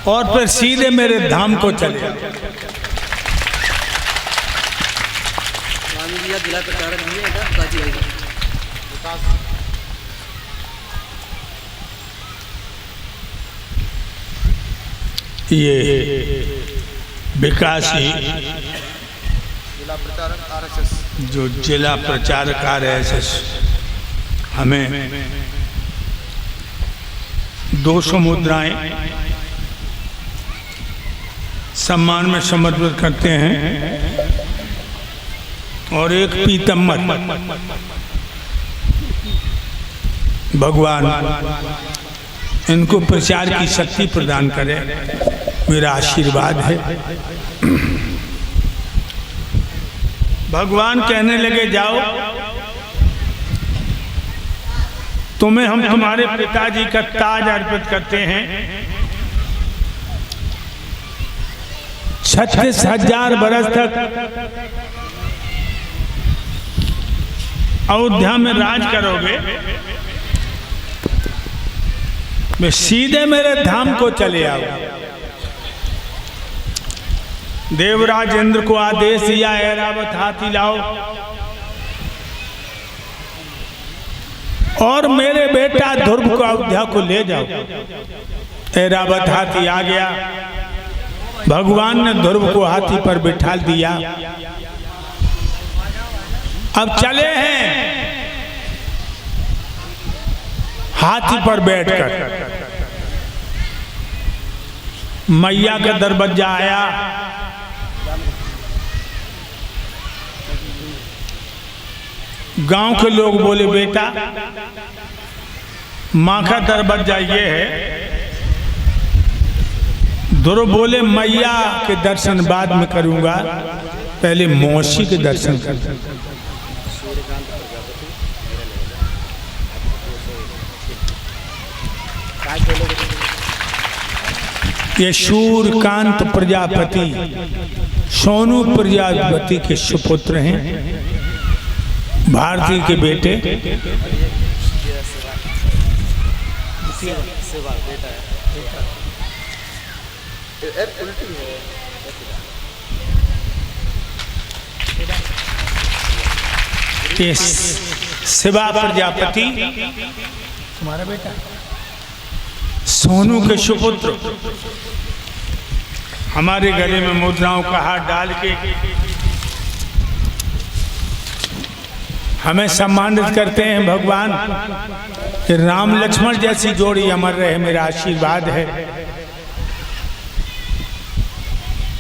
और फिर सीधे मेरे धाम को चले। जिला प्रचारक ये विकास ही जिला प्रचारक आरएसएस, जो जिला प्रचारक आरएसएस हमें 200 मुद्राएं सम्मान में समर्पित करते हैं और एक पीतम्बर। भगवान इनको प्रचार की शक्ति प्रदान करे, मेरा आशीर्वाद है। भगवान कहने लगे जाओ, तुम्हें हम तुम्हारे पिताजी का ताज अर्पित करते हैं। 36,000 बरस तक अयोध्या में राज करोगे, मैं सीधे मेरे धाम को चले आओ। देवराज इंद्र को आदेश दिया, ऐरावत हाथी लाओ और मेरे बेटा ध्रुव को अयोध्या को ले जाओ। ऐरावत हाथी आ गया, भगवान ने ध्रुव को हाथी पर बिठा दिया। अब चले हैं हाथी पर बैठकर। मैया का दरवाजा आया, गांव के लोग बोले बेटा माँ का दरवाजा ये है। ध्रुव बोले मैया के दर्शन बाद में करूंगा, पहले मौसी के दर्शन कर। ये सूर्यकांत प्रजापति सोनू प्रजापति के सुपुत्र हैं, भारती के बेटे। शिवा प्रजापति तुम्हारा बेटा, सोनू के सुपुत्र। हमारे गले में मुद्राओं का हाथ डाल के हमें सम्मानित करते हैं भगवान। कि राम लक्ष्मण जैसी जोड़ी अमर रहे, मेरा आशीर्वाद है।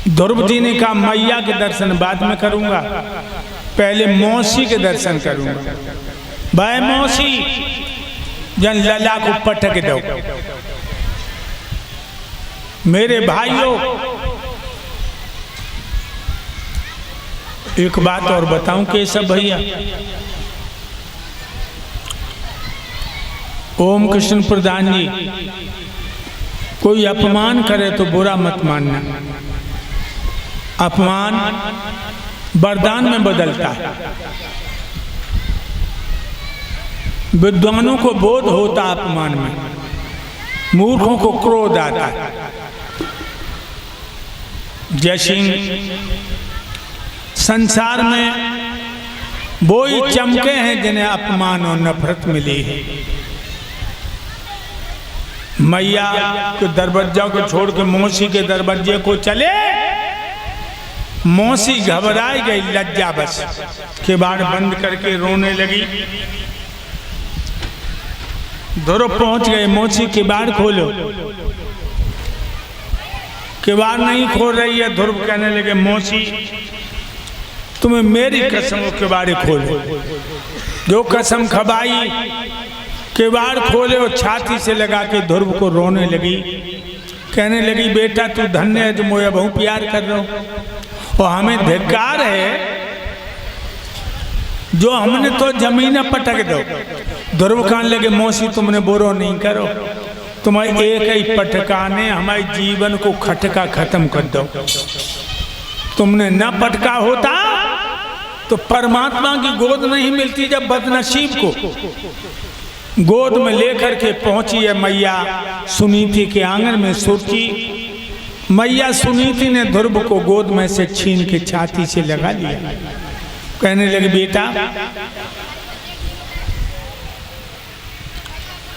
ध्रुव जी ने कहा मैया के दर्शन बाद में करूंगा, पहले मौसी के दर्शन करूंगा। भाई मौसी जन लला को पटक दो। मेरे भाइयों एक बात और बताऊं केशव भैया, ओम कृष्ण प्रधान जी, कोई अपमान करे तो बुरा मत मानना। अपमान वरदान में बदलता है। विद्वानों को बोध होता अपमान में, मूर्खों को क्रोध आता है। जय सिंह, संसार में वो ही चमके हैं जिन्हें अपमान और नफरत मिली है। मैया के दरवाजा को छोड़ के मौसी के दरवाजे को चले। मौसी घबराई गई, लज्जा बस किवाड़ बंद करके रोने लगी। ध्रुव पहुंच गए, मौसी किवाड़ खोलो। किवाड़ नहीं खोल रही है। ध्रुव कहने लगे मौसी तुम्हें मेरी कसम किवाड़ खोलो। जो कसम खबाई किवाड़ खोले और छाती से लगा के ध्रुव को रोने लगी। कहने लगी बेटा तू धन्य है जो मुझे बहुत प्यार कर रहा हो, और हमें धिक्कार है जो हमने तो जमीन पटक दो। ध्रुव कहने लगे मौसी तुमने बुरो नहीं करो, तुम्हारे एक ही पटकाने हमारे जीवन को खटका खत्म कर दो। तुमने न पटका होता तो परमात्मा की गोद नहीं मिलती जब बदनसीब को गोद में लेकर के पहुंची है मैया सुनीति के आंगन में सुरती। मैया सुनीति ने ध्रुव को गोद में से छीन के छाती से लगा लिया। कहने लगे बेटा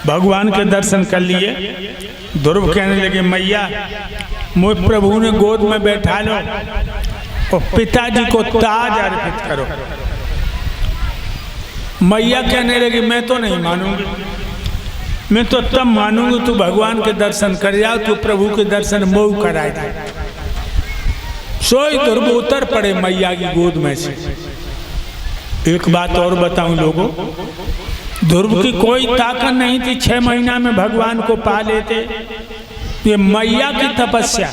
भगवान के दर्शन कर लिए। ध्रुव कहने लगे मैया मुझ प्रभु ने गोद में बैठा लो और पिताजी को ताज अर्पित करो। मैया कहने लगी मैं तो नहीं मानूंगी, मैं तो तब मानूंगी तू भगवान के दर्शन कर जाओ, तू प्रभु के दर्शन मोह कराए दे। सोई ध्रुव उतर पड़े मैया की गोद में से। एक बात और बताऊं लोगों, ध्रुव की कोई ताकत नहीं थी 6 महीना में भगवान को पा लेते। ये मैया की तपस्या।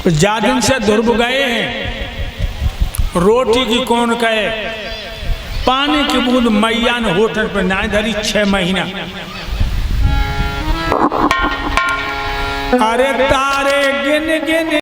जादिन से ध्रुव गए हैं, रोटी की कौन कहे, पानी की बूंद मैया ने होठन पर ना धरी 6 महीना। अरे तारे गिन गिन